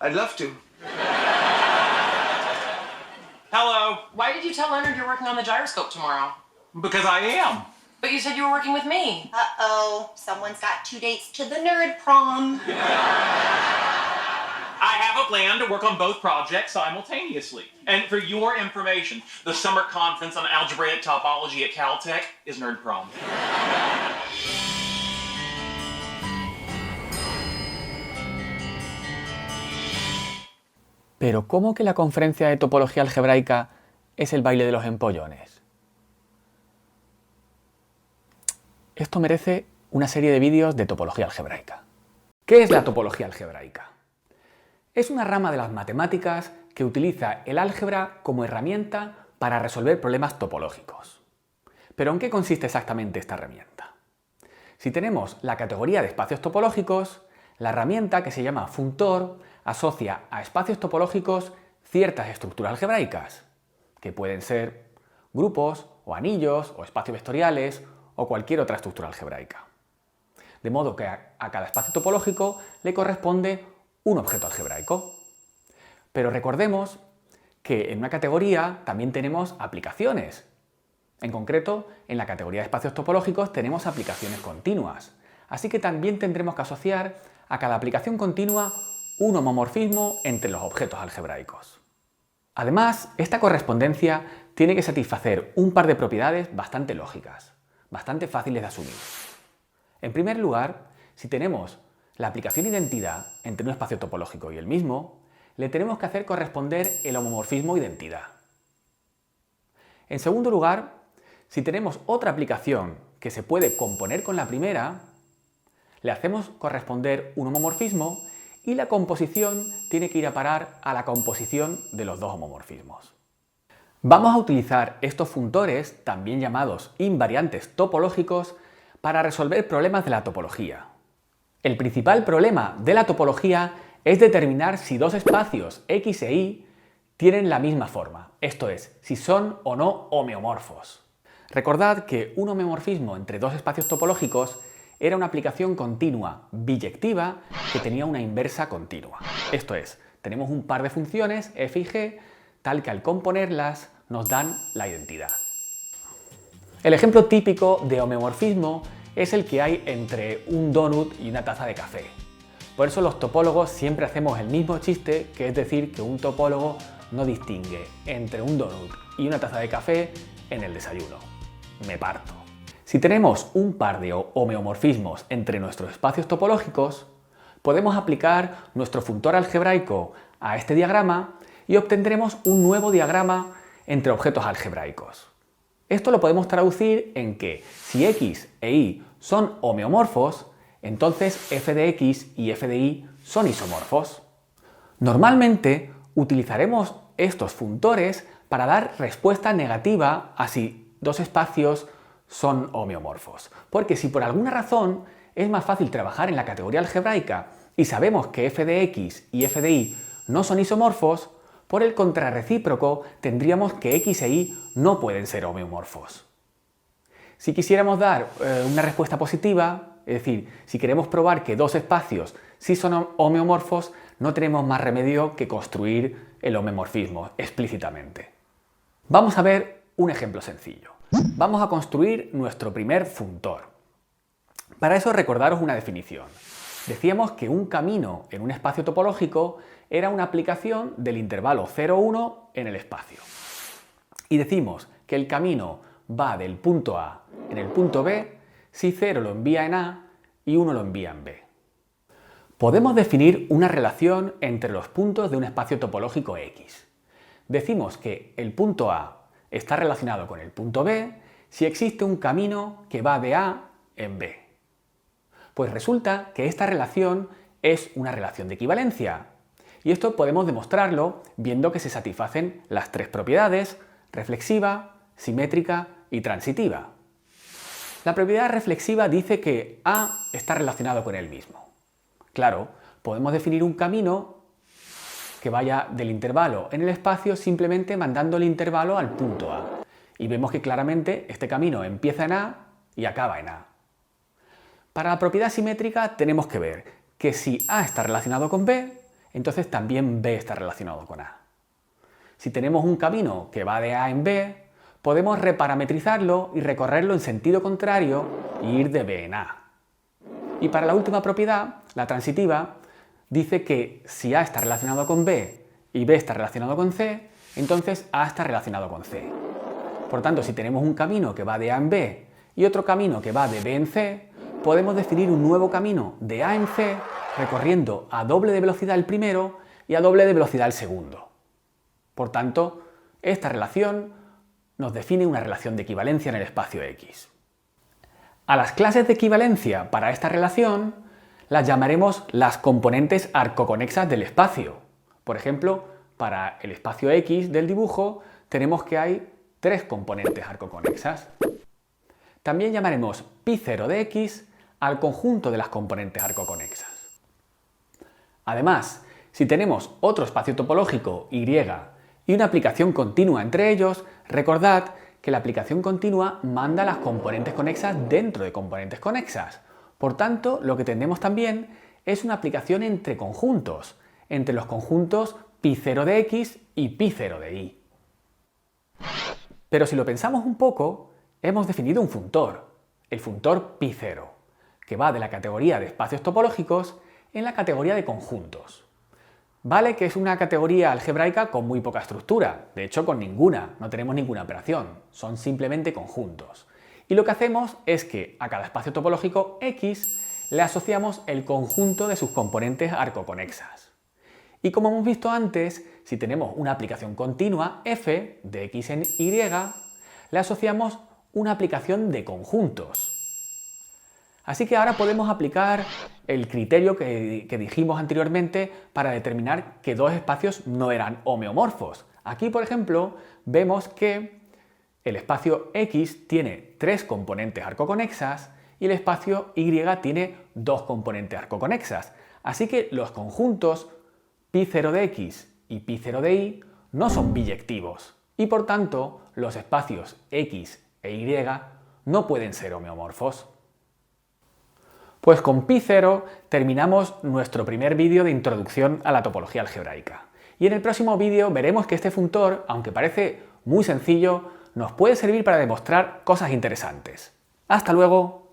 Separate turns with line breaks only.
I'd love to.
Hello,
Why did you tell Leonard you're working on the gyroscope tomorrow?
because I am.
But you said you were working with me.
Uh-oh, someone's got 2 dates to the nerd prom.
I have a plan to work on both projects simultaneously. And for your information, the summer conference on algebraic topology at Caltech is Nerd Prom.
Pero ¿cómo que la conferencia de topología algebraica es el baile de los empollones? Esto merece una serie de vídeos de topología algebraica. ¿Qué es la topología algebraica? Es una rama de las matemáticas que utiliza el álgebra como herramienta para resolver problemas topológicos. ¿Pero en qué consiste exactamente esta herramienta? Si tenemos la categoría de espacios topológicos, la herramienta, que se llama funtor, asocia a espacios topológicos ciertas estructuras algebraicas, que pueden ser grupos, o anillos, o espacios vectoriales, o cualquier otra estructura algebraica. De modo que a cada espacio topológico le corresponde un objeto algebraico. Pero recordemos que en una categoría también tenemos aplicaciones. En concreto, en la categoría de espacios topológicos tenemos aplicaciones continuas. Así que también tendremos que asociar a cada aplicación continua un homomorfismo entre los objetos algebraicos. Además, esta correspondencia tiene que satisfacer un par de propiedades bastante lógicas, bastante fáciles de asumir. En primer lugar, si tenemos la aplicación identidad entre un espacio topológico y el mismo, le tenemos que hacer corresponder el homomorfismo identidad. En segundo lugar, si tenemos otra aplicación que se puede componer con la primera, le hacemos corresponder un homomorfismo y la composición tiene que ir a parar a la composición de los dos homomorfismos. Vamos a utilizar estos funtores, también llamados invariantes topológicos, para resolver problemas de la topología. El principal problema de la topología es determinar si dos espacios X e Y tienen la misma forma, esto es, si son o no homeomorfos. Recordad que un homeomorfismo entre dos espacios topológicos era una aplicación continua biyectiva que tenía una inversa continua. Esto es, tenemos un par de funciones f y g, tal que al componerlas nos dan la identidad. El ejemplo típico de homeomorfismo es el que hay entre un donut y una taza de café. Por eso los topólogos siempre hacemos el mismo chiste, que es decir que un topólogo no distingue entre un donut y una taza de café en el desayuno. Me parto. Si tenemos un par de homeomorfismos entre nuestros espacios topológicos, podemos aplicar nuestro funtor algebraico a este diagrama y obtendremos un nuevo diagrama entre objetos algebraicos. Esto lo podemos traducir en que si X e Y son homeomorfos, entonces f de X y f de Y son isomorfos. Normalmente utilizaremos estos funtores para dar respuesta negativa a si dos espacios son homeomorfos. Porque si por alguna razón es más fácil trabajar en la categoría algebraica y sabemos que f de X y f de Y no son isomorfos, por el contrarrecíproco tendríamos que X e Y no pueden ser homeomorfos. Si quisiéramos dar una respuesta positiva, es decir, si queremos probar que dos espacios sí son homeomorfos, no tenemos más remedio que construir el homeomorfismo explícitamente. Vamos a ver un ejemplo sencillo. Vamos a construir nuestro primer funtor. Para eso recordaros una definición. Decíamos que un camino en un espacio topológico era una aplicación del intervalo 0,1 en el espacio. Y decimos que el camino va del punto A en el punto B si 0 lo envía en A y 1 lo envía en B. Podemos definir una relación entre los puntos de un espacio topológico X. Decimos que el punto A está relacionado con el punto B si existe un camino que va de A en B. Pues resulta que esta relación es una relación de equivalencia. Y esto podemos demostrarlo viendo que se satisfacen las tres propiedades: reflexiva, simétrica y transitiva. La propiedad reflexiva dice que A está relacionado con él mismo. Claro, podemos definir un camino que vaya del intervalo en el espacio simplemente mandando el intervalo al punto A. Y vemos que claramente este camino empieza en A y acaba en A. Para la propiedad simétrica tenemos que ver que si A está relacionado con B, entonces también B está relacionado con A. Si tenemos un camino que va de A en B, podemos reparametrizarlo y recorrerlo en sentido contrario e ir de B en A. Y para la última propiedad, la transitiva, dice que si A está relacionado con B y B está relacionado con C, entonces A está relacionado con C. Por tanto, si tenemos un camino que va de A en B y otro camino que va de B en C, podemos definir un nuevo camino de A en C recorriendo a doble de velocidad el primero y a doble de velocidad el segundo. Por tanto, esta relación nos define una relación de equivalencia en el espacio X. A las clases de equivalencia para esta relación las llamaremos las componentes arcoconexas del espacio. Por ejemplo, para el espacio X del dibujo tenemos que hay 3 componentes arcoconexas. También llamaremos π0 de X al conjunto de las componentes arcoconexas. Además, si tenemos otro espacio topológico Y y una aplicación continua entre ellos, recordad que la aplicación continua manda las componentes conexas dentro de componentes conexas. Por tanto, lo que tenemos también es una aplicación entre conjuntos, entre los conjuntos π0 de X y π0 de Y. Pero si lo pensamos un poco, hemos definido un funtor, el funtor π0, que va de la categoría de espacios topológicos en la categoría de conjuntos. Vale que es una categoría algebraica con muy poca estructura, de hecho con ninguna, no tenemos ninguna operación, son simplemente conjuntos. Y lo que hacemos es que a cada espacio topológico X le asociamos el conjunto de sus componentes arcoconexas. Y como hemos visto antes, si tenemos una aplicación continua f de X en Y, le asociamos una aplicación de conjuntos. Así que ahora podemos aplicar el criterio que dijimos anteriormente para determinar que dos espacios no eran homeomorfos. Aquí, por ejemplo, vemos que el espacio X tiene 3 componentes arcoconexas y el espacio Y tiene 2 componentes arcoconexas. Así que los conjuntos π0 de X y π0 de Y no son biyectivos y por tanto los espacios X e Y no pueden ser homeomorfos. Pues con π0 terminamos nuestro primer vídeo de introducción a la topología algebraica. Y en el próximo vídeo veremos que este funtor, aunque parece muy sencillo, nos puede servir para demostrar cosas interesantes. ¡Hasta luego!